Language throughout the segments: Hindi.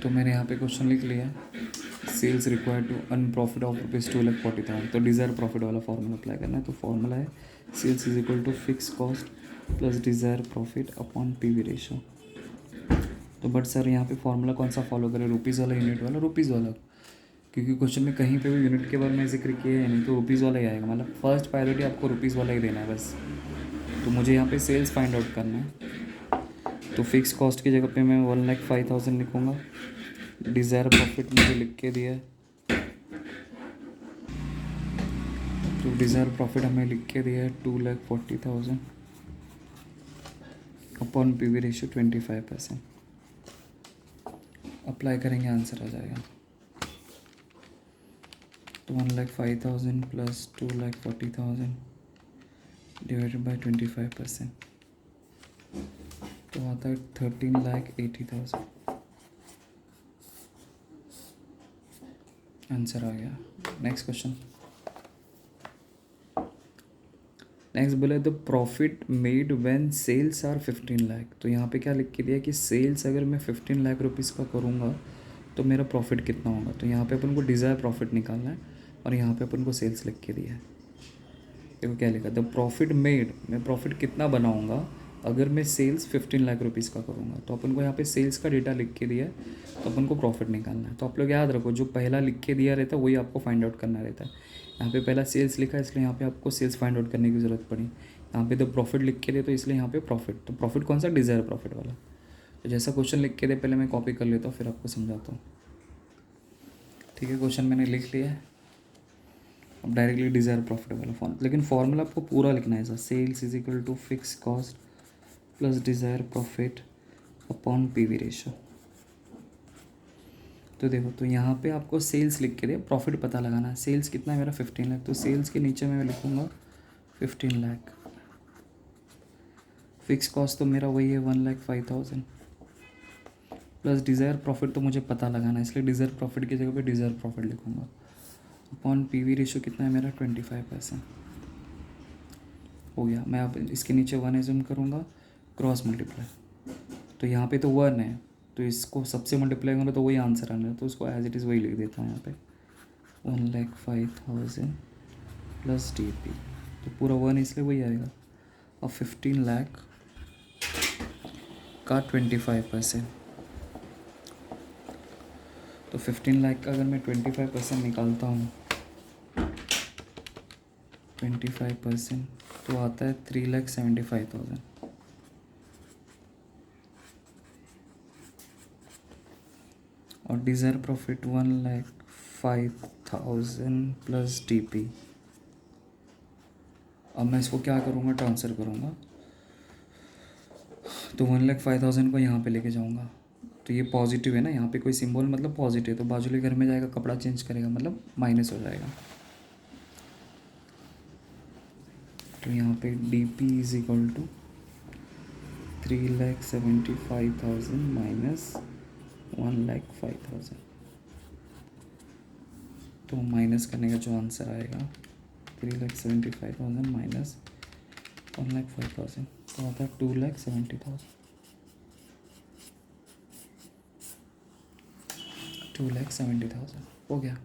तो मैंने यहाँ पे क्वेश्चन लिख लिया, sales required to earn profit of ₹2,40,000। तो डिज़ायर प्रॉफिट वाला फॉर्मूला अप्लाई करना है। तो फॉर्मूला है sales is equal to fix cost plus desire profit upon PV ratio. तो बट सर यहाँ पे फॉर्मूला कौन सा फॉलो करें, रुपीज़ वाला, यूनिट वाला? रुपीज़ वाला, क्योंकि क्वेश्चन में कहीं पे भी यूनिट के बारे में जिक्र किया है नहीं, तो रुपीज़ वाला ही आएगा। मतलब फर्स्ट प्रायोरिटी आपको रुपीज़ वाला ही देना है बस। तो मुझे यहाँ पे सेल्स फाइंड आउट करना है। तो फिक्स कॉस्ट की जगह पे मैं 1,05,000 लिखूँगा। डिज़ायर प्रॉफिट मुझे लिख के दिया है, तो डिज़ायर प्रॉफिट हमें लिख के दिया है 2,40,000 अपॉन पीवी रेशियो 25%। अप्लाई करेंगे, आंसर आ जाएगा। तो 1,05,000 प्लस 2,40,000 डिवाइडेड बाई 25%, तो आता है 13,80,000। आंसर आ गया। Next question. नेक्स्ट बोला the profit made when sales are 15 lakh. तो यहाँ पे क्या लिख के दिया कि सेल्स अगर मैं 15 लाख रुपीज़ का करूँगा तो मेरा प्रॉफिट कितना होगा। तो यहाँ पे अपन को डिज़ायर प्रॉफिट निकालना है और यहाँ पे अपन को सेल्स लिख के दिया है। देखो क्या लिखा, द प्रॉफिट मेड, मैं प्रॉफिट कितना बनाऊँगा अगर मैं सेल्स 15 लाख रुपीज़ का करूँगा। तो अपन को यहाँ पे सेल्स का डेटा लिख के दिया है, तो अपन को प्रॉफिट निकालना है। तो आप लोग याद रखो, जो पहला लिख के दिया रहता है वही आपको फाइंड आउट करना रहता है। यहाँ पे पहला सेल्स लिखा है, इसलिए यहाँ पे आपको सेल्स फाइंड आउट करने की ज़रूरत पड़ी। यहाँ पे द प्रॉफिट लिख के दिया, तो इसलिए यहाँ पे प्रॉफिट। तो प्रॉफिट कौन सा, डिज़ायर प्रॉफिट वाला। तो जैसा क्वेश्चन लिख के दे पहले मैं कॉपी कर लेता हूँ, फिर आपको समझाता हूँ। ठीक है, क्वेश्चन मैंने लिख लिया है। अब डायरेक्टली डिज़ायर प्रॉफिट वाला फॉर्म, लेकिन फॉर्मूला आपको पूरा लिखना है ऐसा, sales is equal to fix cost plus desire profit upon PV ratio. तो देखो, तो यहाँ पे आपको सेल्स लिख के दे, प्रॉफिट पता लगाना है। सेल्स कितना है मेरा, 15 लाख। तो सेल्स के नीचे मैं लिखूँगा 15 लाख। फिक्स कॉस्ट तो मेरा वही है 1,05,000 प्लस डिज़ायर प्रॉफिट तो मुझे पता लगाना है, इसलिए डिज़ायर प्रॉफिट की जगह पे डिज़ायर प्रॉफिट लिखूँगा अपॉन पीवी रेशो कितना है मेरा, 25% हो गया। मैं अब इसके नीचे 1 एज्यूम करूँगा, क्रॉस मल्टीप्लाई। तो यहाँ पे तो 1 है, तो इसको सबसे मल्टीप्लाई करूँगा तो वही आंसर आना है। तो उसको एज इट इज़ वही लिख देता हूँ यहाँ पे, 1,05,000 प्लस DP। तो पूरा 1 इसलिए वही आएगा। और 15 लाख का 25%, तो 15 लाख का अगर मैं 25% निकालता हूँ, 25%, तो आता है 3,75,000। और डिज़ायर प्रॉफिट 1,05,000 प्लस DP। अब मैं इसको क्या करूँगा, ट्रांसफ़र करूँगा। तो 1,05,000 को यहाँ पे लेके जाऊँगा, तो ये पॉजिटिव है ना, यहाँ पे कोई सिंबल मतलब पॉजिटिव, तो बाजू वाले घर में जाएगा, कपड़ा चेंज करेगा, मतलब माइनस हो जाएगा। तो यहाँ पे DP is equal to 3,75,000 minus 1,05,000। तो माइनस करने का जो आंसर आएगा 3,75,000 माइनस 1,05,000, तो आता है 2,70,000। 2,70,000 हो गया।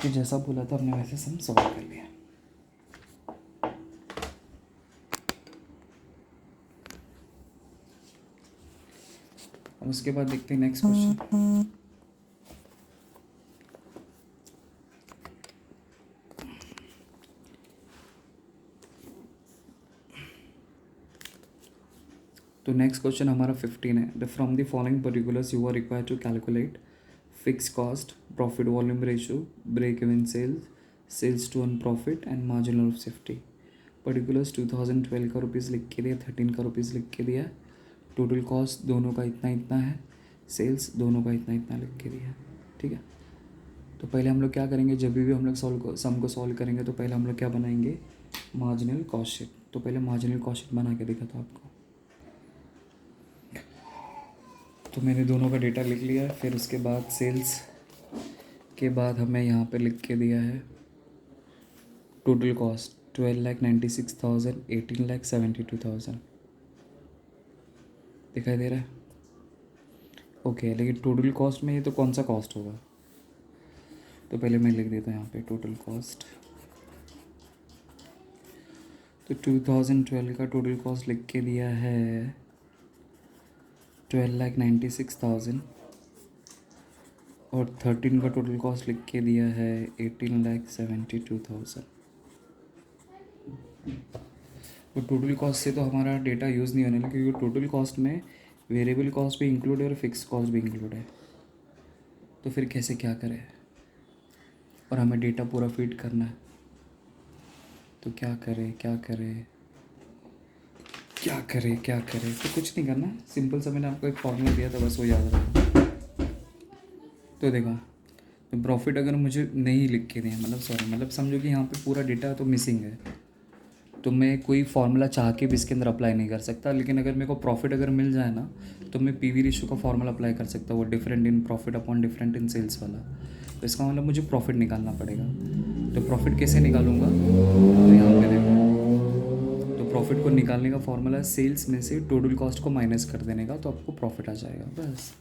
तो जैसा बोला था हमने वैसे सम सॉल्व कर लिया। अब उसके बाद देखते हैं नेक्स्ट क्वेश्चन। तो नेक्स्ट क्वेश्चन हमारा 15 है। The from the following particulars you are required to calculate fix cost, profit volume ratio, break even sales, sales to earn profit and margin of safety. Particulars 2012 का रुपीज़ लिख के दिया, 13 का रुपीज़ लिख के दिया, टोटल कॉस्ट दोनों का इतना इतना है, सेल्स दोनों का इतना इतना लिख के दिया। ठीक है, तो पहले हम लोग क्या करेंगे, जब भी हम लोग सम को सॉल्व करेंगे तो पहले हम लोग क्या बनाएंगे, मार्जिनल कॉस्ट शीट। तो पहले मार्जिनल कॉस्ट शीट बना के देखा था आपको। तो मैंने दोनों का डेटा लिख लिया है। फिर उसके बाद सेल्स के बाद हमें यहाँ पे लिख के दिया है टोटल कॉस्ट 12,96,000, 18,72,000 दिखाई दे रहा है। ओके, लेकिन टोटल कॉस्ट में ये तो कौन सा कॉस्ट होगा? तो पहले मैं लिख देता हूँ यहाँ पे टोटल कॉस्ट। तो 2012 का टोटल कॉस्ट लिख के दिया है 12,96,000 और 13 का टोटल कॉस्ट लिख के दिया है 18,72,000। तो टोटल कॉस्ट से तो हमारा डेटा यूज़ नहीं होने लगा, क्योंकि टोटल कॉस्ट में वेरिएबल कॉस्ट भी इंक्लूड है और फिक्स कॉस्ट भी इंक्लूड है। तो फिर कैसे क्या करें, और हमें डेटा पूरा फीड करना है, तो क्या करें क्या करें क्या करें क्या करें? तो कुछ नहीं करना, सिंपल सा मैंने आपको एक फॉर्मूला दिया था, बस वो याद रखो। तो देखो, तो प्रॉफिट अगर मुझे नहीं लिख के दिया, मतलब समझो कि यहाँ पे पूरा डेटा तो मिसिंग है, तो मैं कोई फार्मूला चाह के भी इसके अंदर अप्लाई नहीं कर सकता। लेकिन अगर मेरे को प्रॉफिट अगर मिल जाए ना, तो मैं पीवी रेशियो का फार्मूला अप्लाई कर सकता हूँ, वो different in profit upon different in sales वाला। तो इसका मतलब मुझे प्रॉफिट निकालना पड़ेगा। तो प्रॉफिट कैसे निकालूंगा? तो यहाँ पे देखो, तो प्रॉफिट को निकालने का फार्मूला है सेल्स में से टोटल कॉस्ट को माइनस कर देने का, तो आपको प्रॉफिट आ जाएगा बस।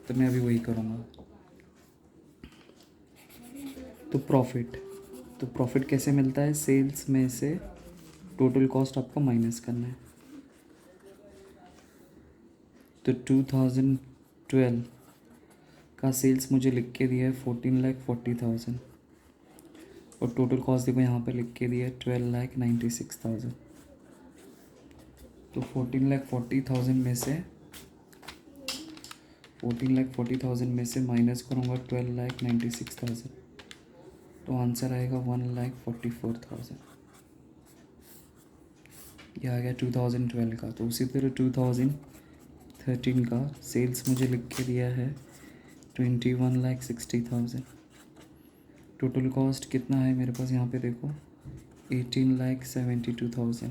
तो मैं अभी वही करूँगा। तो प्रॉफिट कैसे मिलता है? सेल्स में से टोटल कॉस्ट आपको माइनस करना है। तो 2012 का सेल्स मुझे लिख के दिया है 14,40,000 और टोटल कॉस्ट देखो यहाँ पे लिख के दिया है 12,96,000। तो 14,40,000 में से माइनस करूँगा 12,96,000, तो आंसर आएगा 1,44,000। ये आ गया 2012 का। तो उसी तरह 2013 का सेल्स मुझे लिख के दिया है 21,60,000। टोटल कॉस्ट कितना है मेरे पास यहाँ पे देखो 18,72,000।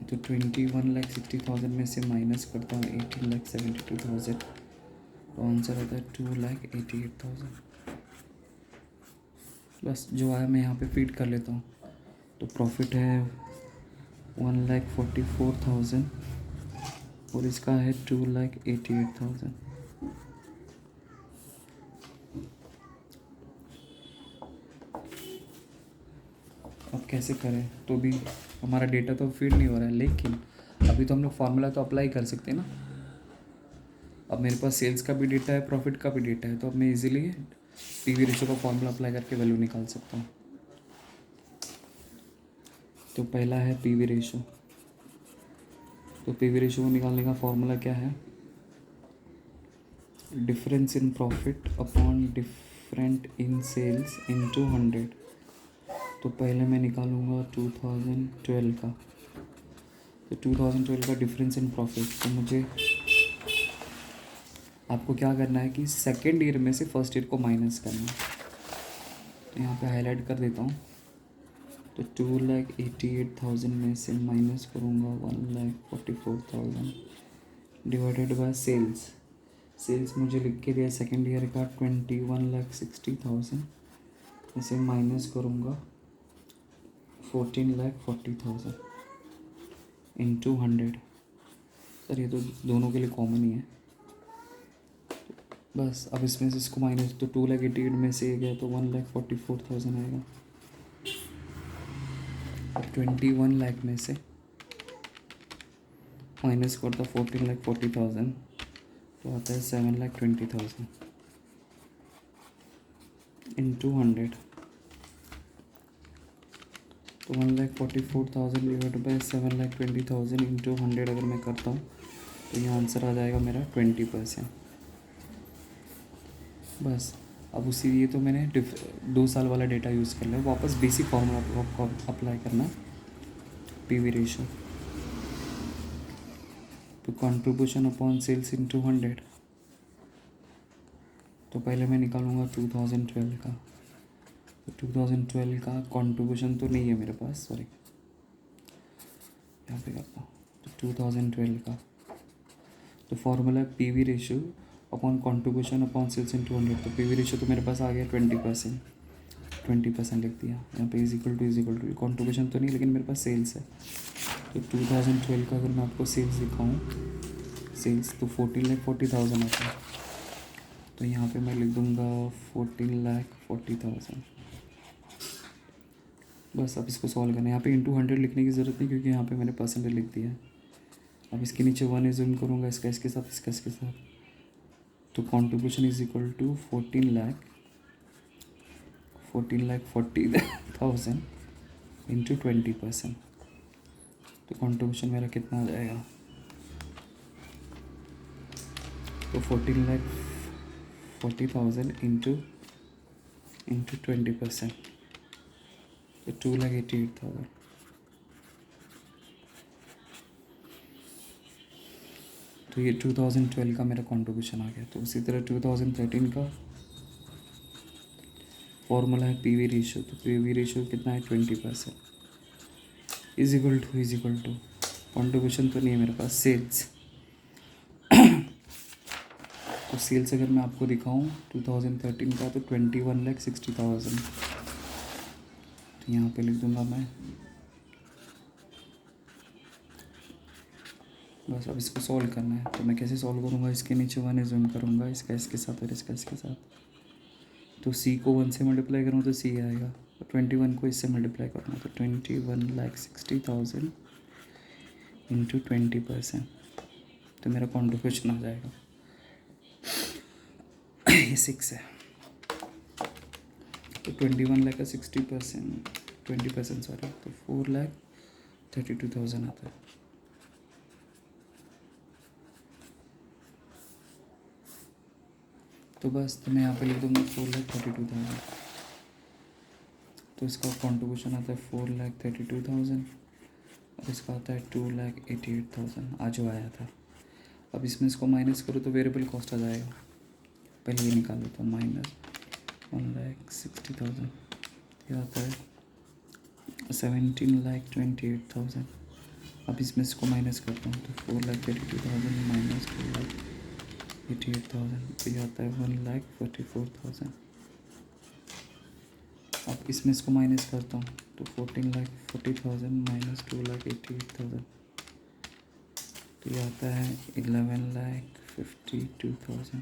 तो 21,60,000 में से माइनस करता हूँ 18,72,000, तो आंसर आता है 2,88,000। बस जो आया मैं यहाँ पे फीड कर लेता हूँ। तो प्रॉफिट है 1,44,000 और इसका है 2,88,000। अब कैसे करें? तो भी हमारा डेटा तो फीड नहीं हो रहा है, लेकिन अभी तो हम लोग फार्मूला तो अप्लाई कर सकते हैं ना। अब मेरे पास सेल्स का भी डेटा है, प्रॉफिट का भी डेटा है, तो अब मैं इजीली पीवी रेशियो का फार्मूला अप्लाई करके वैल्यू निकाल सकता हूँ। तो पहला है पीवी रेशियो। तो पीवी रेशियो को निकालने का फार्मूला क्या है? Difference in profit upon different in sales into 100। तो पहले मैं निकालूंगा 2012 का। तो 2012 का डिफरेंस इन प्रॉफिट, तो मुझे आपको क्या करना है कि सेकेंड ईयर में से फर्स्ट ईयर को माइनस करना है। तो यहाँ पे हाईलाइट कर देता हूँ। तो 2,88,000 में से माइनस करूँगा 1,44,000 डिवाइडेड बाय सेल्स मुझे लिख के दिया सेकेंड ईयर का 21,60,000 इसे माइनस करूँगा 14,40,000 इंटू 100। सर ये तो दोनों के लिए कॉमन ही है, बस अब इसमें से इसको माइनस, तो 2,88,000 में से ये गया तो 1,44,000 आएगा। अब 21 लाख में से माइनस करता 14,40,000 तो आता है 7,20,000 इंटू 100। तो 1,44,000 डिवाइड बाई 7,20,000 इंटू 100 अगर मैं करता हूँ तो ये आंसर आ जाएगा मेरा 20%। बस अब उसी लिए तो मैंने 2 साल वाला डेटा यूज़ कर लिया। वापस बेसिक फार्मूला आपको अप्लाई करना है, पीवी रेशियो। तो कंट्रीब्यूशन अपॉन सेल्स इंटू 100। तो पहले मैं निकालूंगा 2012 का। तो 2012 का कंट्रीब्यूशन तो नहीं है मेरे पास, सॉरी यहाँ पे करता हूँ। तो 2012 का तो फॉर्मूला है PV ratio upon contribution upon sales into 100। तो पीवी रेशियो तो मेरे पास आ गया 20%, 20% लिख दिया यहाँ पे। इज इक्वल टू कंट्रीब्यूशन तो नहीं, लेकिन मेरे पास सेल्स है। तो 2012 का अगर मैं आपको सेल्स दिखाऊँ सेल्स, तो 14,40,000 आता है। तो यहाँ पे मैं लिख दूँगा 14,40,000। बस अब इसको सॉल्व करना है। यहाँ पे इंटू 100 लिखने की ज़रूरत नहीं, क्योंकि यहाँ पे मैंने परसेंटेज लिख दिया है। अब इसके नीचे 1 एज्यूम करूँगा, इसका इसके साथ, इसका इसके साथ। तो contribution is equal to 14,40,000 into 20%। तो कॉन्ट्रीब्यूशन मेरा कितना आ जाएगा? तो 14,40,000 इंटू 20%, तो 2,88,000। तो ये 2012 का मेरा कॉन्ट्रीब्यूशन आ गया। तो उसी तरह 2013 का फॉर्मूला है पीवी रेशियो। तो पीवी रेशियो कितना है? 20%। इज इक्वल टू कॉन्ट्रीब्यूशन तो नहीं है मेरे पास, सेल्स। तो सेल्स अगर मैं आपको दिखाऊं 2013 का, तो 21,60,000। तो यहाँ पे लिख दूंगा मैं। बस अब इसको सॉल्व करना है। तो मैं कैसे सॉल्व करूँगा? इसके नीचे 1 एज्यूम करूँगा, इसका इसके साथ और इसका इसके साथ। तो सी को 1 से मल्टीप्लाई करूँ तो सी आएगा, तो 21 को इससे मल्टीप्लाई करूँगा तो 21,60,000 इंटू 20%। तो मेरा कॉन्ट्रीब्यूशन आ जाएगा ये 6 है। तो 21 लाख का 60%, 20% सॉरी, तो 4,32,000 आता है। तो बस, तो मैं यहाँ पे लिख दूँगा 4,32,000। तो इसका कॉन्ट्रीब्यूशन आता है 4,32,000 और इसका आता है 2,88,000 आज जो आया था। अब इसमें इसको माइनस करो तो वेरिएबल कॉस्ट आ जाएगा। पहले ये निकाल लेता हूँ, माइनस 1,60,000, ये आता है 17,28,000। अब इसमें इसको माइनस करता हूँ तो 4,32,000 माइनस 2,88,000, तो ये आता है 1,44,000। अब इसमें इसको माइनस करता हूँ तो 14,40,000 माइनस 2,88,000, तो ये आता है 11,52,000।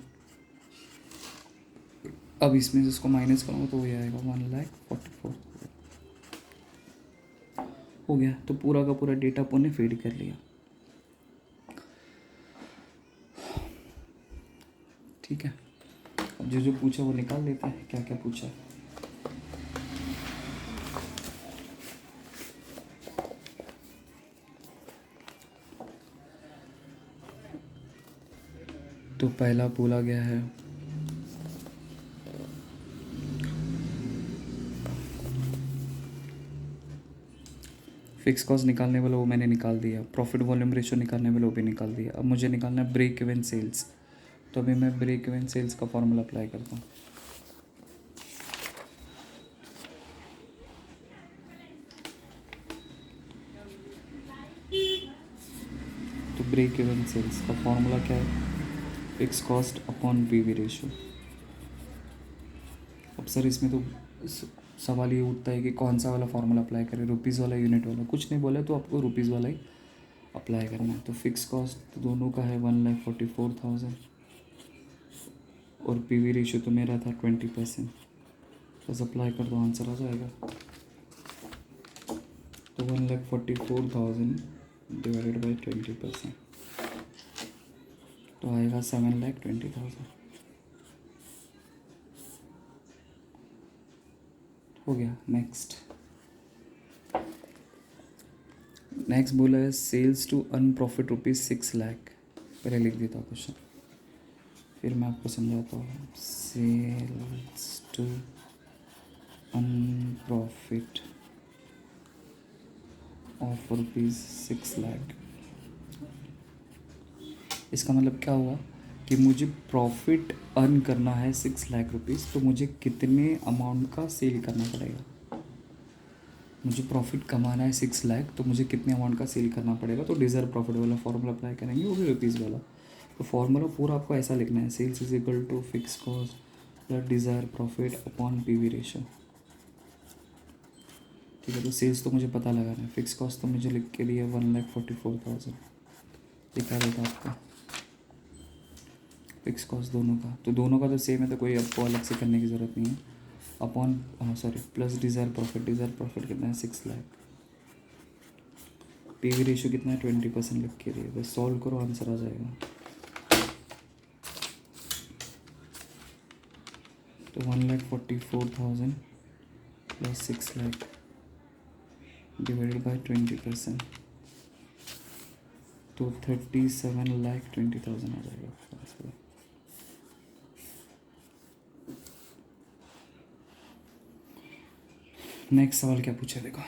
अब इसमें से इसको माइनस करूँगा तो ये आएगा 1,44,000। हो गया। तो पूरा का पूरा डेटा अपन ने फीड कर लिया। ठीक है, अब जो जो पूछा वो निकाल लेते हैं, क्या क्या पूछा है। तो पहला बोला गया है फिक्स कॉस्ट निकालने वाला, वो मैंने निकाल दिया। प्रॉफिट वॉल्यूम रेशियो निकालने वाला, वो भी निकाल दिया। अब मुझे निकालना है ब्रेक इवन सेल्स। तो अभी मैं ब्रेक इवन सेल्स का फॉर्मूला अप्लाई करता हूँ। तो ब्रेक इवन सेल्स का फॉर्मूला क्या है? Fix cost upon PV ratio. अब सर इसमें तो सवाल ये उठता है कि कौन सा वाला फार्मूला अप्लाई करें, रुपीज़ वाला, यूनिट वाला। कुछ नहीं बोला तो आपको रुपीज़ वाला ही अप्लाई करना है। तो फिक्स कॉस्ट दोनों का है 1,44,000 और पीवी रेशियो तो मेरा था 20%। बस अप्लाई कर दो, आंसर आ जाएगा। तो 1,44,000 डिवाइडेड बाई 20%, तो आएगा 7,20,000। हो गया। नेक्स्ट बोला है sales to earn profit ₹6 lakh. पहले लिख देता हूँ क्वेश्चन, फिर मैं आपको समझाता हूँ। Sales to earn profit of ₹6 lakh. इसका मतलब क्या हुआ कि मुझे प्रॉफिट अर्न करना है 6 लाख रुपीज़, तो मुझे कितने अमाउंट का सेल करना पड़ेगा? मुझे प्रॉफिट कमाना है 6 लाख, तो मुझे कितने अमाउंट का सेल करना पड़ेगा? तो डिज़र्व प्रॉफिट वाला फॉर्मूला अप्लाई करेंगे, वो भी रुपीज़ वाला। तो फॉर्मूला पूरा आपको ऐसा लिखना है, sales is equal to fix cost plus desire profit upon PV ratio. ठीक है, तो सेल्स तो मुझे पता लगाना है, फिक्स कॉस्ट तो मुझे लिख के दिया 1,44,000, दिखा देता आपको। फिक्स कॉस्ट दोनों का, तो दोनों का तो सेम है, तो कोई आपको अलग से करने की ज़रूरत नहीं है। Upon sorry plus desire profit कितना है 6 लाख। पीवी रेशियो कितना है 20% लिख के दिए, बस सॉल्व करो आंसर आ जाएगा। तो 1,44,000 प्लस 6 लाख डिवाइडेड बाई 20%, तो 37,20,000 आ जाएगा। नेक्स्ट सवाल क्या पूछा देखो।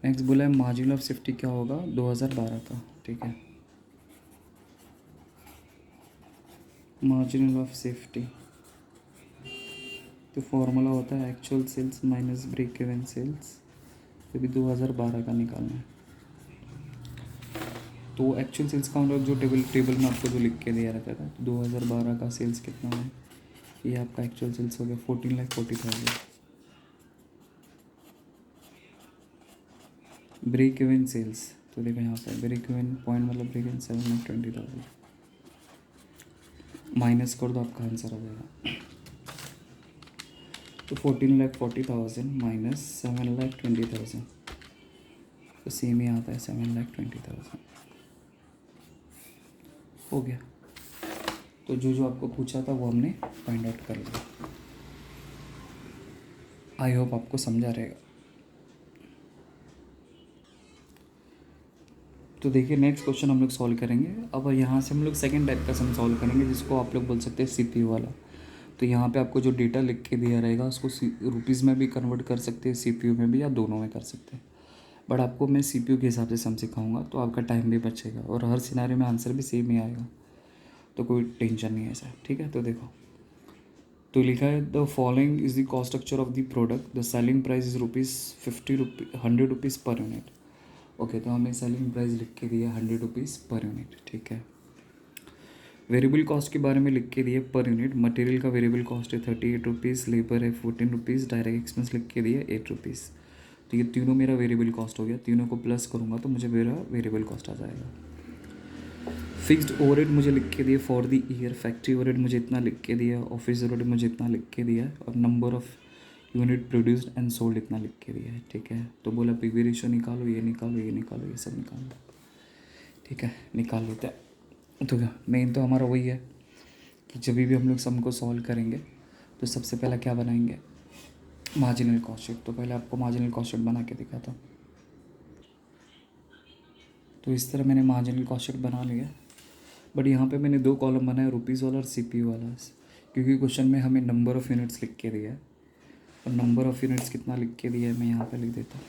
नेक्स्ट बोला है मार्जिन ऑफ सेफ्टी क्या होगा 2012 का, ठीक है। मार्जिन ऑफ सेफ्टी तो फॉर्मूला होता है actual sales minus break even sales, तो भी 2012 का निकालना है। तो एक्चुअल सेल्स का मतलब जो टेबल में आपको जो लिख के दिया रहता था, तो 2012 का सेल्स कितना है, ये आपका एक्चुअल सेल्स हो गया 14,40,000। ब्रेक इवन सेल्स तो देखो यहाँ पे ब्रेक इवन पॉइंट मतलब ब्रेक इवन 7,20,000, माइनस कर दो आपका आंसर आ जाएगा। तो 14,40,000 माइनस 7,20,000, तो सेम ही आता है 7,20,000 हो गया। तो जो जो आपको पूछा था वो हमने फाइंड आउट कर लिया। आई होप आपको समझा रहेगा। तो देखिए नेक्स्ट क्वेश्चन हम लोग सॉल्व करेंगे। अब यहाँ से हम लोग सेकंड टाइप का सम सॉल्व करेंगे, जिसको आप लोग बोल सकते हैं सीपीयू वाला। तो यहाँ पे आपको जो डेटा लिख के दिया रहेगा उसको रुपीज़ में भी कन्वर्ट कर सकते हैं, सीपीयू में भी, या दोनों में कर सकते हैं। बट आपको मैं सीपीयू के हिसाब से सम सिखाऊंगा, तो आपका टाइम भी बचेगा और हर सिनारियो में आंसर भी सेम ही आएगा, तो कोई टेंशन नहीं है ऐसा, ठीक है। तो देखो, तो लिखा है the following is the cost structure of the product, the selling price is ₹100 per unit. Okay, तो हमें सेलिंग प्राइस लिख के दिया ₹100 पर यूनिट, ठीक है। वेरिएबल कॉस्ट के बारे में लिख के दिए पर यूनिट, मटेरियल का वेरिएबल कॉस्ट है ₹38, लेबर है ₹14, डायरेक्ट एक्सपेंस लिख के दिए ₹8। तो ये तीनों मेरा वेरिएबल कॉस्ट हो गया, तीनों को प्लस करूँगा तो मुझे मेरा वेरिएबल कॉस्ट आ जाएगा। फिक्स्ड ओवरहेड मुझे लिख के दिए for the year, factory overhead मुझे इतना लिख के दिया, ऑफिस ओवरहेड मुझे इतना लिख के दिया, और number of unit produced and sold इतना लिख के दिया है, ठीक है। तो बोला पीवी रेशियो निकालो, ये निकालो, ये निकालो, ये सब निकालो, ठीक है, निकाल लेते हैं। तो क्या मेन तो हमारा वही है कि जब भी हम लोग सम को सॉल्व करेंगे तो सबसे पहला क्या बनाएंगे, मार्जिनल कॉस्ट शीट। तो पहले आपको मार्जिनल कॉस्ट शीट बना के दिखाता हूँ। तो इस तरह मैंने मार्जिनल कॉस्ट शीट बना लिया, बट यहाँ पे मैंने 2 कॉलम बनाए, रुपीज़ वाला और सीपीयू वाला, क्योंकि क्वेश्चन में हमें नंबर ऑफ़ यूनिट्स लिख के दिया है, और नंबर ऑफ़ यूनिट्स कितना लिख के दिया है मैं यहाँ पे लिख देता हूँ।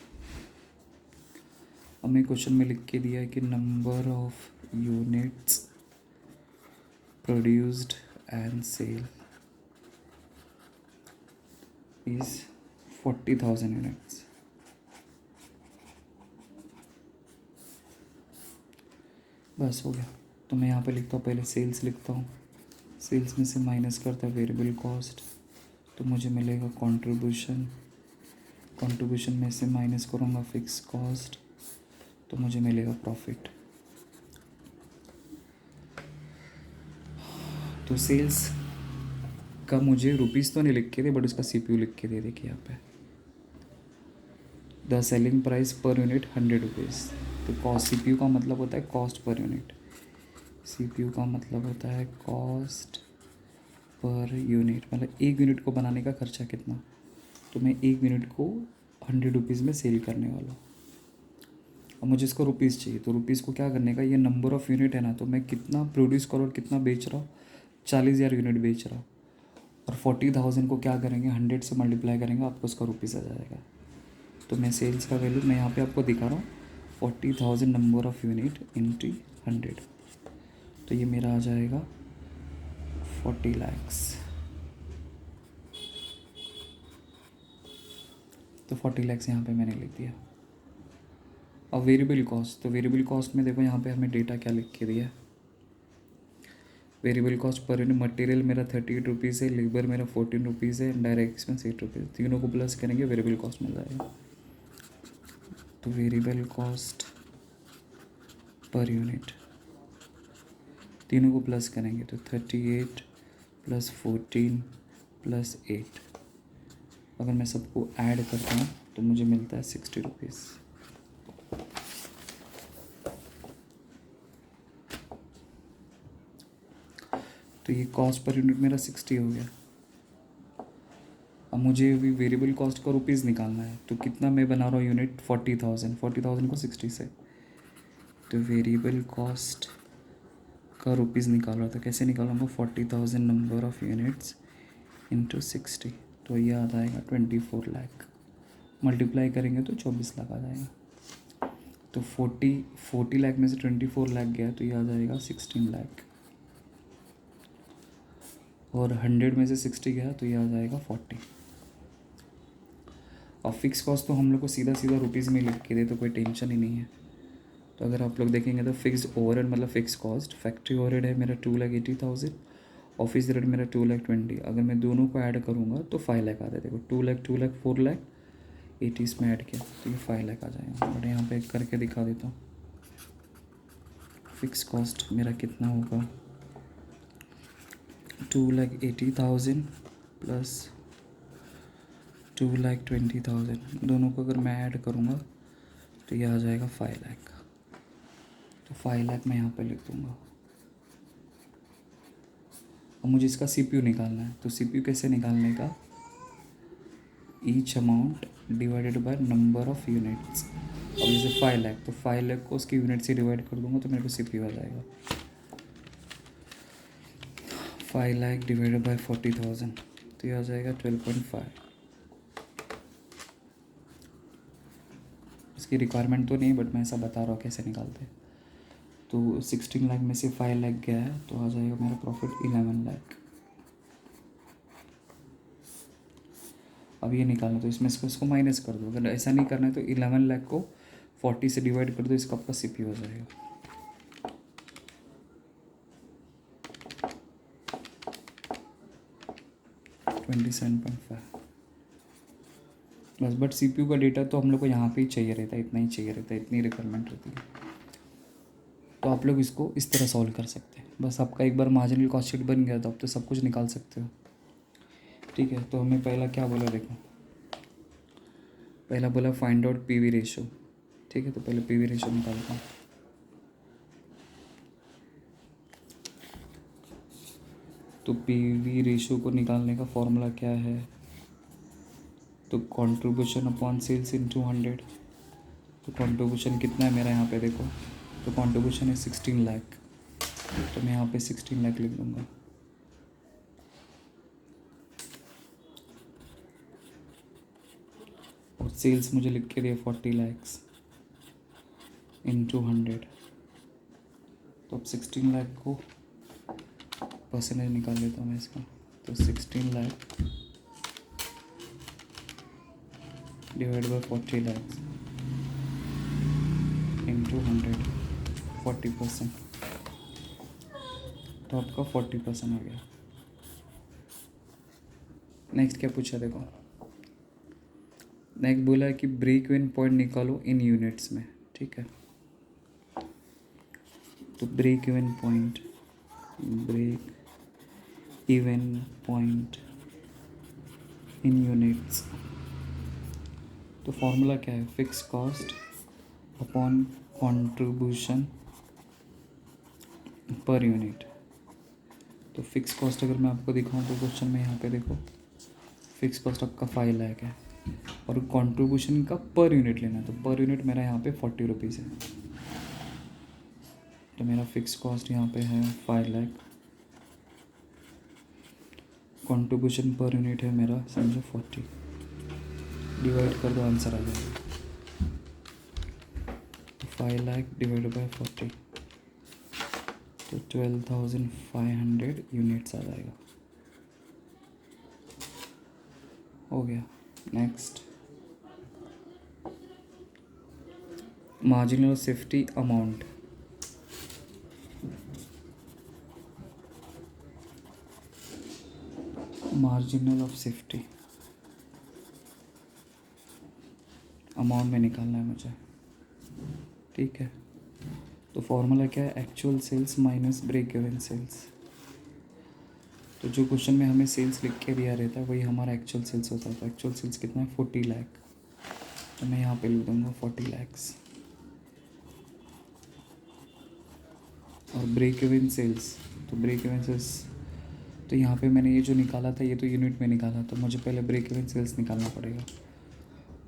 हमें क्वेश्चन में लिख के दिया है कि number of units produced and sale is 40,000 units. बस हो गया। तो मैं यहाँ पे लिखता हूँ, पहले सेल्स लिखता हूँ, सेल्स में से माइनस करता है वेरिएबल कॉस्ट, तो मुझे मिलेगा कंट्रीब्यूशन, कंट्रीब्यूशन में से माइनस करूँगा फिक्स कॉस्ट, तो मुझे मिलेगा प्रॉफिट। तो सेल्स का मुझे रुपीज़ तो नहीं लिख के दे, बट उसका सीपीयू लिख के दे, देखिए यहाँ पे the selling price per unit ₹100। तो कॉस्ट, सीपीयू का मतलब होता है कॉस्ट पर यूनिट, सीपीयू का मतलब होता है कॉस्ट पर यूनिट, मतलब एक यूनिट को बनाने का खर्चा कितना। तो मैं एक यूनिट को ₹100 में सेल करने वाला हूँ। अब मुझे इसको रुपीज़ चाहिए, तो रुपीज़ को क्या करने का, ये नंबर ऑफ़ यूनिट है ना, तो मैं कितना प्रोड्यूस करूँ और कितना बेच रहा हूँ, 40,000 यूनिट बेच रहा हूँ, और 40,000 को क्या करेंगे 100 से मल्टीप्लाई करेंगे, आपको उसका रुपीज़ आ जाएगा। तो मैं सेल्स का वैल्यू मैं यहाँ पे आपको दिखा रहा हूँ, 40,000 नंबर ऑफ़ यूनिट इंटू 100, तो ये मेरा आ जाएगा 40 लाख्स। तो 40 लाख्स यहाँ पे मैंने लिख दिया। अब वेरिएबल कॉस्ट, तो वेरिएबल कॉस्ट में देखो यहाँ पे हमें डेटा क्या लिख के दिया, variable cost per unit, material मेरा ₹38 है, लेबर मेरा ₹14 है, डायरेक्ट एक्सपेंस ₹8, तीनों को प्लस करेंगे वेरिएबल कॉस्ट मिल जाएगा। तो वेरिएबल कॉस्ट पर यूनिट तीनों को प्लस करेंगे तो 38 + 14 + 8, अगर मैं सबको ऐड करता हूँ तो मुझे मिलता है 60 रुपीज़। तो ये कॉस्ट पर यूनिट मेरा 60 हो गया। अब मुझे अभी वेरिएबल कॉस्ट का रुपीज़ निकालना है, तो कितना मैं बना रहा हूँ यूनिट, 40,000 को 60 से, तो वेरिएबल कॉस्ट का रुपीज़ निकाल रहा था। कैसे निकालूंगा, 40,000 नंबर ऑफ़ यूनिट्स इंटू 60, तो ये आ जाएगा 24 लाख। मल्टीप्लाई करेंगे तो 24 लाख आ जाएगा। तो 40 लाख में से 24 लाख गया तो ये आ जाएगा 16 लाख, और 100 में से 60 गया तो ये आ जाएगा 40। और फिक्स कॉस्ट तो हम लोग को सीधा सीधा रुपीज़ में लिख के दे तो कोई टेंशन ही नहीं है। तो अगर आप लोग देखेंगे तो फिक्स ओवरहेड मतलब फिक्स कॉस्ट, फैक्ट्री ओवरहेड है मेरा 2,80,000, ऑफिस रेट मेरा 2,20,000। अगर मैं दोनों को ऐड करूँगा तो 5 लाख आता है। देखो 2 लाख 2 लाख 4 लाख 80 इसमें ऐड किया तो ये 5 लाख आ जाएगा। बट यहाँ पे करके दिखा देता हूँ फिक्स कॉस्ट मेरा कितना होगा, 2,80,000 प्लस 2,20,000, दोनों को अगर मैं ऐड करूँगा तो ये आ जाएगा 5 लाख। तो 5 लाख मैं यहाँ पे लिख दूँगा। अब मुझे इसका सीपीयू निकालना है, तो सीपीयू कैसे निकालने का, each amount divided by number of units. अब जैसे 5 लाख, तो 5 लाख को उसकी यूनिट से डिवाइड कर दूँगा तो मेरे को सीपीयू आ जाएगा 5 लाख डिवाइडेड बाय 40,000, तो ये आ जाएगा 12.5। इसकी रिक्वायरमेंट तो नहीं, बट मैं ऐसा बता रहा हूँ कैसे निकालते हैं। तो 16 लाख में से 5 लाख गया है तो आ जाएगा मेरा प्रॉफिट 11 लाख। अब ये निकालना, तो इसमें से इसको माइनस कर दो। अगर ऐसा नहीं करना है तो 11 लाख को 40 से डिवाइड कर दो, इसका आपका सीपीयू हो जाएगा। $27.5 बस। बट सीपीयू का डेटा तो हम लोग को यहाँ पे ही चाहिए रहता है, इतना ही चाहिए रहता है, इतनी रिक्वायरमेंट रहती है। तो आप लोग इसको इस तरह सॉल्व कर सकते हैं। बस आपका एक बार मार्जिनल कॉस्ट शीट बन गया तो आप तो सब कुछ निकाल सकते हो। ठीक है, तो हमें पहला क्या बोला, देखो पहला बोला फाइंड आउट पीवी रेशो। ठीक है, तो पहले पीवी रेशो निकालता हूँ। तो पीवी रेशो को निकालने का फॉर्मूला क्या है, तो कंट्रीब्यूशन अपॉन सेल्स इनटू 100। तो कंट्रीब्यूशन कितना है मेरा यहाँ पे देखो, तो कंट्रीब्यूशन है 16 लाख, तो मैं यहाँ पे 16 लाख लिख दूँगा। और सेल्स मुझे लिख के दिया 40 लाख इंटू 100। तो अब 16 लाख को परसेंटेज निकाल लेता हूँ मैं इसका, तो 16 lakh divide by 40 lakh into 100, 40%। तो आपका 40% हो गया। नेक्स्ट क्या पूछा देखो, नेक्स्ट बोला है कि ब्रेक इवन पॉइंट निकालो इन यूनिट्स में। ठीक है, तो break even point in units, तो फॉर्मूला क्या है, fix cost upon contribution per unit. तो फिक्स कॉस्ट अगर मैं आपको दिखाऊं तो क्वेश्चन में यहाँ पे देखो फिक्स कॉस्ट आपका 5 लाख है और कंट्रीब्यूशन का पर यूनिट लेना है, तो पर यूनिट मेरा यहाँ पे 40 रुपीज़ है। तो मेरा फिक्स कॉस्ट यहाँ पे है 5 लाख, कंट्रीब्यूशन पर यूनिट है मेरा समझो 40, डिवाइड कर दो आंसर आ जाएगा। तो 5 लाख डिवाइड बाय 40, तो 12,500 यूनिट्स आ जाएगा। हो गया। Next, marginal safety amount. Marginal of safety amount में निकालना है मुझे। ठीक है, तो फॉर्मूला क्या है, actual sales minus break even sales. तो जो क्वेश्चन में हमें सेल्स लिख के दिया रहता है वही हमारा एक्चुअल सेल्स होता है। तो एक्चुअल सेल्स कितना है, 40 लाख। तो मैं यहाँ पे लिख दूँगा 40 लैक्स। और ब्रेक इवन सेल्स, तो ब्रेक इवन सेल्स, तो यहाँ पे मैंने ये जो निकाला था ये तो यूनिट में निकाला, तो मुझे पहले ब्रेक इवन सेल्स निकालना पड़ेगा।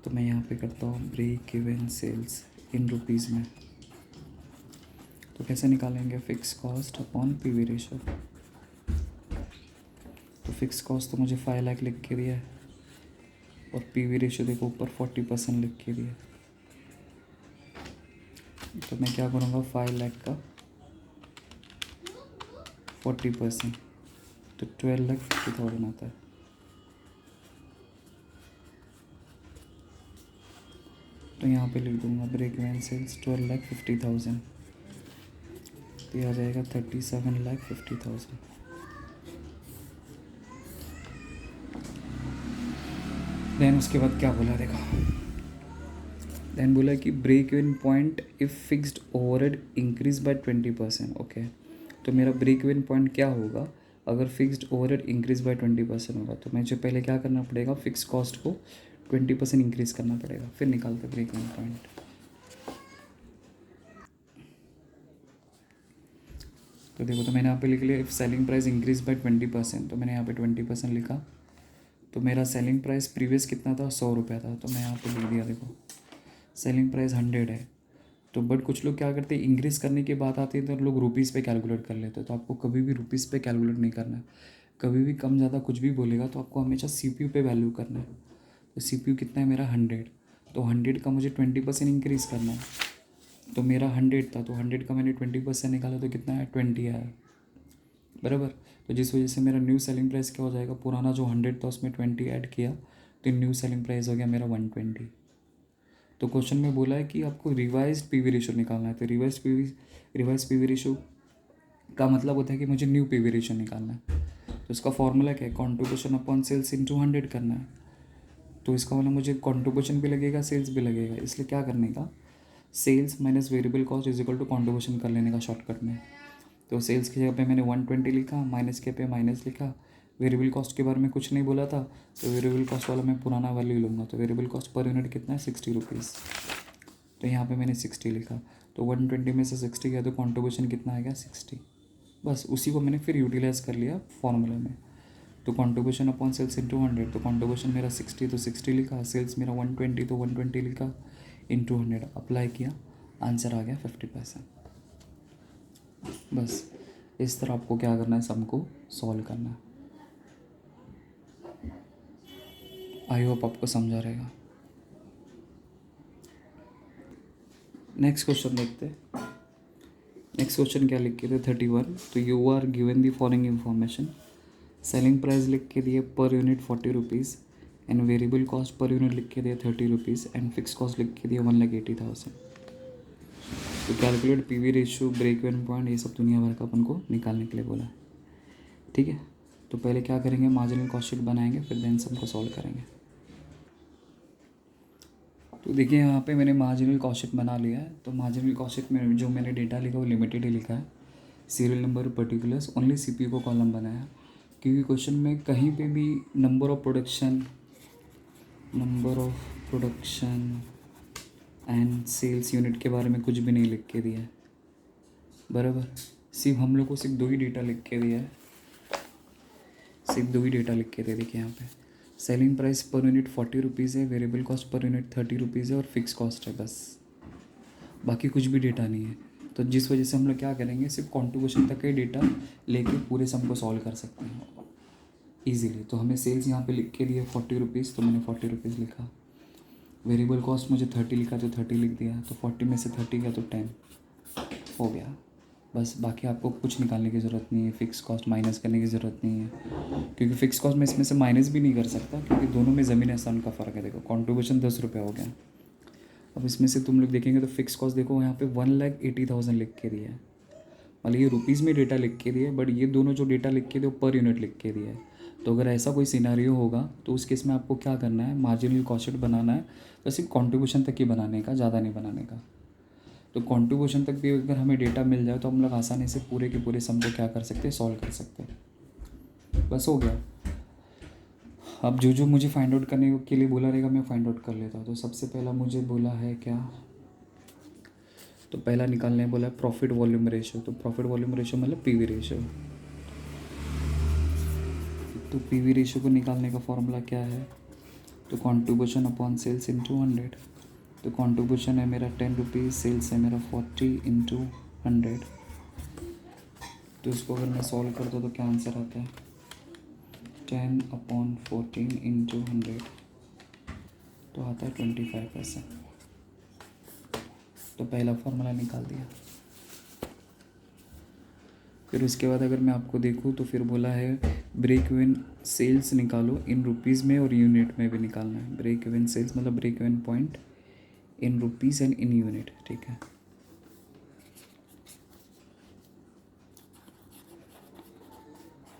तो मैं यहाँ पे करता हूँ break even sales in rupees में। तो कैसे निकालेंगे, fix cost upon PV ratio. तो फिक्स कॉस्ट तो मुझे 5 लाख लिख के दिया है और पीवी रेशो देखो ऊपर 40% लिख के दिया। तो मैं क्या करूँगा, 5 लाख का 40%, तो 12,50,000 आता है। तो यहाँ पे लिख दूँगा ब्रेक इवन सेल्स 12,50,000, तो यह आ जाएगा 37,50,000। देन उसके बाद क्या बोला देखो, देन बोला कि break even point if fixed overhead increase by 20%। Okay, तो मेरा ब्रेक इवन पॉइंट क्या होगा अगर फिक्स्ड ओवरहेड इंक्रीज बाय 20% होगा। तो मुझे पहले क्या करना पड़ेगा, फिक्स कॉस्ट को 20% इंक्रीज़ करना पड़ेगा, फिर निकालते ब्रेक इवन पॉइंट। तो देखो, तो मैंने यहाँ पे लिख लिया if selling price increase by 20%, तो मैंने यहाँ पे 20% लिखा। तो मेरा सेलिंग प्राइस प्रीवियस कितना था, 100 रुपया था, तो मैं यहाँ पे लिख दिया देखो सेलिंग प्राइस 100 है। तो बट कुछ लोग क्या करते हैं, इंक्रीज़ करने की बात आती है तो लोग रुपीज़ पे कैलकुलेट कर लेते हैं। तो आपको कभी भी रुपीज़ पे कैलकुलेट नहीं करना है। कभी भी कम ज़्यादा कुछ भी बोलेगा तो आपको हमेशा सीपीयू पे वैल्यू करना है। तो सीपीयू कितना है मेरा 100, तो 100 का मुझे 20% इंक्रीज़ करना है। तो मेरा 100 था, तो 100 का मैंने 20% निकाला तो कितना है, 20 आया, बराबर। तो जिस वजह से मेरा न्यू सेलिंग प्राइस क्या हो जाएगा, पुराना जो 100 था उसमें 20 ऐड किया तो न्यू सेलिंग प्राइस हो गया मेरा 120। तो क्वेश्चन में बोला है कि आपको रिवाइज्ड पीवी रेशो निकालना है। तो रिवाइज पीवी रेशो का मतलब होता है कि मुझे न्यू पीवी रेशो निकालना है। तो इसका फॉर्मूला क्या है, कॉन्ट्रीब्यूशन अपॉन सेल्स इन 200 करना है। तो इसका मतलब मुझे कॉन्ट्रीब्यूशन भी लगेगा, सेल्स भी लगेगा, इसलिए क्या करने का, sales minus variable cost is equal to contribution कर लेने का शॉर्टकट में। तो सेल्स की जगह पे मैंने 120 लिखा, माइनस के पे माइनस लिखा। वेरिएबल कॉस्ट के बारे में कुछ नहीं बोला था, तो वेरिएबल कॉस्ट वाला मैं पुराना वैल्यू लूँगा। तो वेरिएबल कॉस्ट पर यूनिट कितना है, 60 रुपीज़। तो यहाँ पे मैंने 60 लिखा, तो 120 में से 60 गया तो कॉन्ट्रीब्यूशन कितना आएगा, 60। बस उसी को मैंने फिर यूटिलाइज़ कर लिया फॉर्मूले में। तो कॉन्ट्रीब्यूशन अपॉन सेल्स इन 200, तो कॉन्ट्रीब्यूशन मेरा 60 तो 60 लिखा, सेल्स मेरा 120 तो 120 लिखा, इन 200 अप्लाई किया, आंसर आ गया 50%। बस इस तरह आपको क्या करना है, सम को सॉल्व करना है। आई होप आपको समझा रहेगा। नेक्स्ट क्वेश्चन देखते हैं। नेक्स्ट क्वेश्चन क्या लिख के थे, 31। तो you are given the following information, selling price लिख के दिए per unit 40 rupees and variable cost per unit लिख के दिए 30 रुपीज़ एंड फिक्स कॉस्ट लिख के दिए 1,80,000। तो calculate PV ratio, break even point, ये सब दुनिया भर का अपन को निकालने के लिए बोला है, ठीक है। तो पहले क्या करेंगे, मार्जिनल कॉस्ट शीट बनाएंगे, फिर देन सम को सॉल्व करेंगे। तो देखिए यहाँ पे मैंने मार्जिनल कॉस्ट शीट बना लिया है। तो मार्जिनल कॉस्ट शीट में जो मैंने डेटा लिखा वो लिमिटेड ही लिखा है, serial number particulars only CPU को कॉलम बनाया, क्योंकि क्वेश्चन में कहीं पे भी number of production and sales unit के बारे में कुछ भी नहीं लिख के दिया है, बराबर। सिर्फ हम लोग को सिर्फ दो ही डेटा लिख के दिया है, सिर्फ दो ही डेटा लिख के दे। देखिए यहाँ पे selling price per unit 40 rupees है, variable cost per unit 30 rupees है और फिक्स कॉस्ट है, बस बाकी कुछ भी डेटा नहीं है। तो जिस वजह से हम लोग क्या करेंगे, सिर्फ कॉन्ट्रीब्यूशन तक का ही डेटा लेके पूरे सम को सॉल्व कर सकते हैं ईजीली। तो हमें सेल्स यहाँ पे लिख के दिए 40 रुपीज़, तो मैंने 40 रुपीज़ लिखा। वेरिएबल कॉस्ट मुझे 30 लिखा तो 30 लिख दिया, तो 40 में से 30 गया तो 10 हो गया। बस बाकी आपको कुछ निकालने की ज़रूरत नहीं है, फ़िक्स कॉस्ट माइनस करने की ज़रूरत नहीं है, क्योंकि फ़िक्स कॉस्ट मैं इसमें से माइनस भी नहीं कर सकता, क्योंकि दोनों में ज़मीन आसमान का फ़र्क है। देखो कॉन्ट्रीब्यूशन 10 रुपये हो गया। अब इसमें से तुम लोग देखेंगे तो फिक्स कॉस्ट देखो यहाँ पे 1,80,000 लिख के दिया है, मतलब ये रुपीज़ में डेटा लिख के दिया है, बट ये दोनों जो डेटा लिख के दिए वो पर यूनिट लिख के दिया है। तो अगर ऐसा कोई सिनारियो होगा तो उस केस में आपको क्या करना है, मार्जिनल कॉस्ट शीट बनाना है, तो सिर्फ कॉन्ट्रीब्यूशन तक ही बनाने का, ज़्यादा नहीं बनाने का। तो कंट्रीब्यूशन तक भी अगर हमें डेटा मिल जाए तो हम लोग आसानी से पूरे के पूरे सम को क्या कर सकते हैं, सॉल्व कर सकते हैं। बस हो गया। अब जो जो मुझे फाइंड आउट करने के लिए बोला रहेगा मैं फाइंड आउट कर लेता हूँ। तो सबसे पहला मुझे बोला है क्या, तो पहला निकालने बोला है प्रॉफिट वॉल्यूम रेशियो। तो प्रॉफिट वॉल्यूम रेशियो मतलब पीवी रेशियो। तो पीवी रेशियो को निकालने का फॉर्मूला क्या है, तो कंट्रीब्यूशन अपॉन सेल्स इंटू 100। तो कंट्रीब्यूशन है मेरा 10 रुपीज़, सेल्स है मेरा 40 इंटू 100। तो इसको अगर मैं सॉल्व करता हूँ तो क्या आंसर आता है, 10/14 इंटू 100, तो आता है 25%। तो पहला फॉर्मूला निकाल दिया। फिर उसके बाद अगर मैं आपको देखूँ तो फिर बोला है ब्रेक इवन सेल्स निकालो इन रुपीज़ में और यूनिट में भी निकालना है। ब्रेक इवन सेल्स मतलब break even point in rupees and in unit, ठीक है।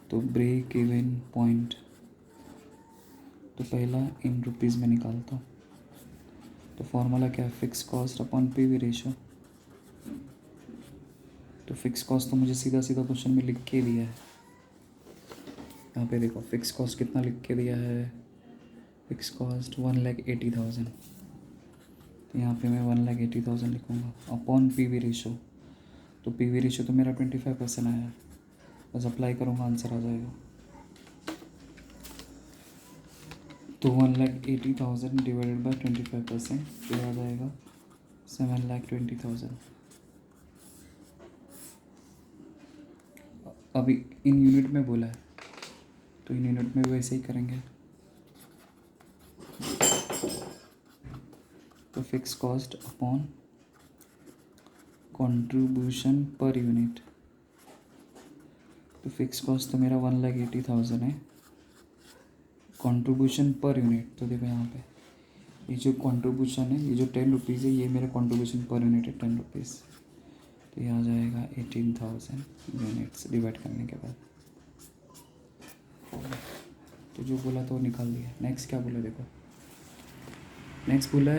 तो ब्रेक इवन पॉइंट, तो पहला इन रुपीज़ में निकालता हूँ। तो फॉर्मूला क्या है, fix cost upon PV ratio. तो फिक्स कॉस्ट तो मुझे सीधा सीधा क्वेश्चन में लिख के दिया है। यहाँ पे देखो फिक्स कॉस्ट कितना लिख के दिया है, फिक्स कॉस्ट 1,80,000। तो यहाँ पे मैं 1,80,000 लिखूँगा अपॉन पीवी रेशियो। तो पीवी रेशियो तो मेरा 25% आया है, बस अप्लाई करूँगा आंसर आ जाएगा। तो 1,80,000 डिवाइडेड बाई 25%, फिर आ जाएगा 7,20,000। अभी इन यूनिट में बोला है तो इन यूनिट में भी वैसे ही करेंगे। तो fix cost upon contribution per unit. तो फिक्स कॉस्ट तो मेरा 1,80,000 है, कंट्रीब्यूशन पर यूनिट तो देखो यहाँ पे ये जो कंट्रीब्यूशन है, ये जो 10 रुपीज़ है, ये मेरा कंट्रीब्यूशन पर यूनिट है 10 रुपीज़। तो ये आ जाएगा 18,000 यूनिट्स डिवाइड करने के बाद। तो जो बोला तो वो निकाल दिया। नेक्स्ट क्या बोला देखो, नेक्स्ट बोला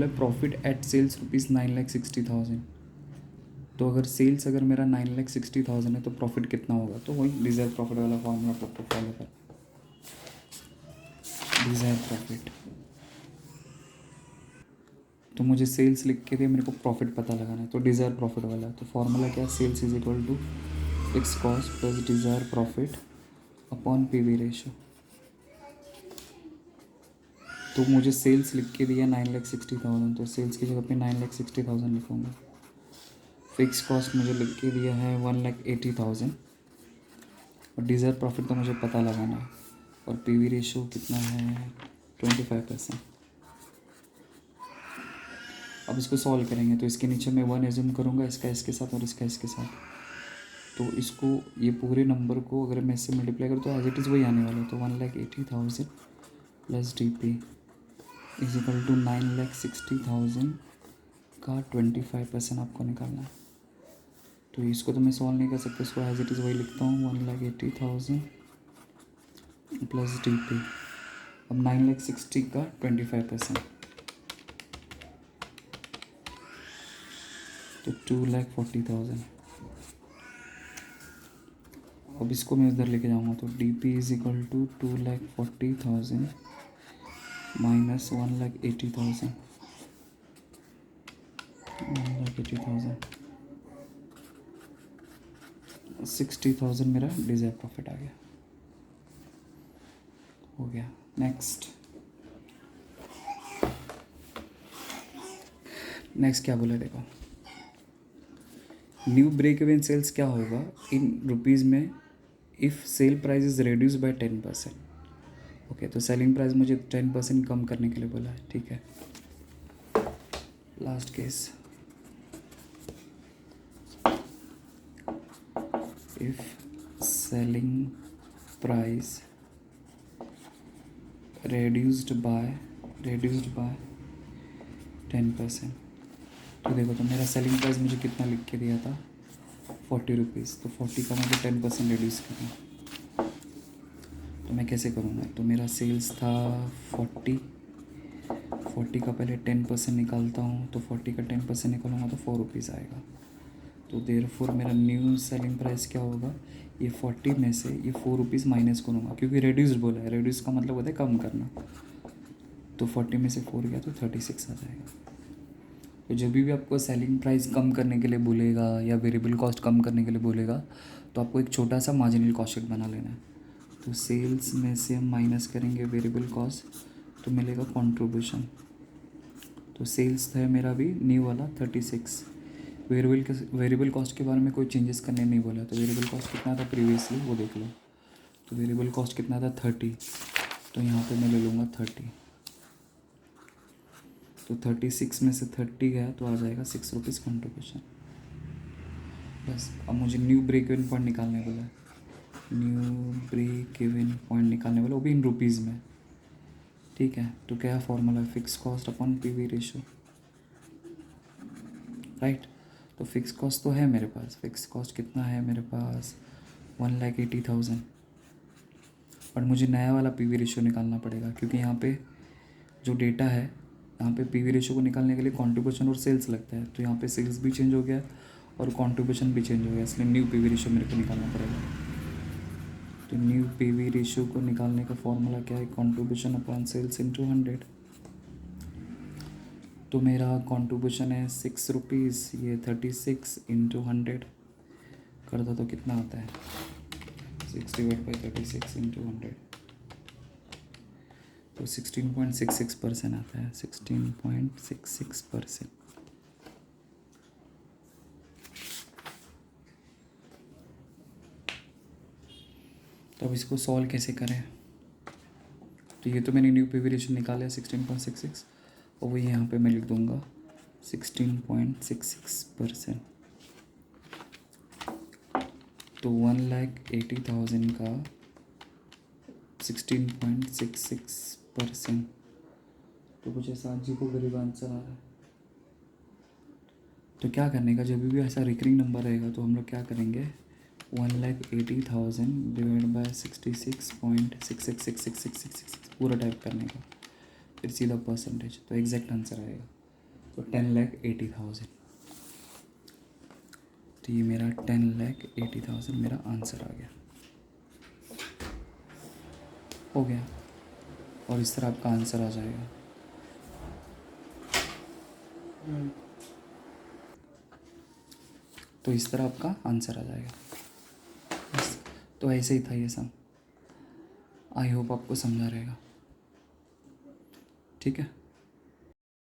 है प्रॉफिट एट सेल्स रुपीज़ 9,60,000। तो अगर सेल्स अगर मेरा 9,60,000 है तो प्रॉफिट कितना होगा, तो वही डिज़ायर प्रॉफिट वाला फॉर्मूला को फॉलो कर। डिज़ायर प्रॉफिट, तो मुझे सेल्स लिख के दे, मेरे को प्रॉफिट पता लगाना है, तो डिज़ायर प्रॉफिट वाला है। तो फॉर्मूला क्या है, sales is equal to fix cost plus desire profit upon PV ratio. तो मुझे सेल्स लिख के दिया 9,60,000, तो सेल्स की जगह पे 9,60,000 लिखूँगा। फिक्स कॉस्ट मुझे लिख के दिया है 1,80,000 और डिज़ायर प्रॉफिट तो मुझे पता लगाना है, और पीवी रेशियो कितना है 25%। अब इसको सॉल्व करेंगे तो इसके नीचे मैं 1 एज्यूम करूँगा, इसका इसके साथ और इसका इसके साथ। तो इसको ये पूरे नंबर को अगर मैं इससे मल्टीप्लाई करूँ तो एज इट इज़ वही आने वाला है। तो 1,80,000 plus DP is equal to 9,60,000 का 25% आपको निकालना है। तो इसको तो मैं सॉल्व नहीं कर सकता, इसको एज इट इज़ वही लिखता हूँ 1,80,000 प्लस DP। अब 9,60,000 का 25%, तो 2,40,000। अब इसको मैं उधर लेके जाऊँगा तो DP is equal to 2,40,000 minus 1,80,000। 60,000 मेरा डिज़ायर प्रॉफिट आ गया, हो गया। नेक्स्ट क्या बोला देखो, न्यू ब्रेक इवन सेल्स क्या होगा इन रुपीज़ में if sale price is reduce by 10%। Okay, तो सेलिंग प्राइस मुझे 10% कम करने के लिए बोला है, ठीक है। Last case, if selling price reduced by 10%। तो देखो, तो मेरा सेलिंग प्राइस मुझे कितना लिख के दिया था 40 रुपीज़, तो 40 का मुझे 10% रिड्यूस करना। तो मैं कैसे करूँगा, तो मेरा सेल्स था 40 40 का पहले 10% निकालता हूँ, तो 40 का 10% निकालूंगा तो 4 रुपीज़ आएगा। तो देयरफॉर मेरा न्यू सेलिंग प्राइस क्या होगा, ये 40 में से ये 4 रुपीज़ माइनस करूँगा, क्योंकि रिड्यूस बोला है, रिड्यूस का मतलब होता है कम करना। तो 40 में से 4 गया तो 36 आ जाएगा। तो जब भी आपको सेलिंग प्राइस कम करने के लिए बोलेगा या वेरिएबल कॉस्ट कम करने के लिए बोलेगा, तो आपको एक छोटा सा मार्जिनल कॉस्ट शीट बना लेना है। तो सेल्स में से हम माइनस करेंगे वेरिएबल कॉस्ट, तो मिलेगा कंट्रीब्यूशन। तो सेल्स है मेरा भी न्यू वाला 36। वेरिएबल कॉस्ट के बारे में कोई चेंजेस करने नहीं बोला, तो वेरिएबल कॉस्ट कितना था प्रीवियसली वो देख लो। तो वेरिएबल कॉस्ट कितना था 30, तो यहाँ पे मैं ले लूँगा 30। तो 36 में से 30 गया तो आ जाएगा 6 रुपीज़ कंट्रीब्यूशन। बस अब मुझे न्यू ब्रेक इवन पॉइंट निकालने वाला है, न्यू ब्रेक इवन पॉइंट निकालने वाला, वो भी इन रुपीज़ में। ठीक है, तो क्या फॉर्मूला है, fix cost upon PV ratio, right. तो फिक्स कॉस्ट तो है मेरे पास, फिक्स कॉस्ट कितना है मेरे पास 1,80,000। और मुझे नया वाला पीवी रेशो निकालना पड़ेगा, क्योंकि यहाँ पे जो डेटा है, यहाँ पे पीवी रेशो को निकालने के लिए कंट्रीब्यूशन और सेल्स लगता है। तो यहाँ पे सेल्स भी चेंज हो गया और कंट्रीब्यूशन भी चेंज हो गया, इसलिए न्यू पीवी रेशो मेरे को निकालना पड़ेगा। तो न्यू पीवी रेशो को निकालने का फॉर्मूला क्या है, कंट्रीब्यूशन अपॉन सेल्स इंटू 100। तो मेरा कंट्रीब्यूशन है 6 रुपीज़, ये 36 इंटू 100 कर दो तो कितना आता है 6/36 इंटू 100, तो 16.66% आता है, 16.66%। तो अब इसको सॉल्व कैसे करें, तो ये तो मैंने न्यू पीवी रेशो निकाला है 16.66, और वो यहाँ पे मैं लिख दूँगा 16.66%। तो 1,80,000 का 16.66%, तो कुछ ऐसा जी को करीब आंसर आ रहा है। तो क्या करने का, जब भी ऐसा रिकरिंग नंबर रहेगा तो हम लोग क्या करेंगे, 1,80,000 डिवाइड बाय 66.666666 पूरा टाइप करने का, फिर सीधा परसेंटेज, तो एग्जैक्ट आंसर आएगा। तो 10,80,000, तो ये मेरा 10,80,000 मेरा आंसर आ गया, हो गया। और इस तरह आपका आंसर आ जाएगा। तो इस तरह आपका आंसर आ जाएगा। बस, तो ऐसे ही था ये सब। आई होप आपको समझा रहेगा, ठीक है।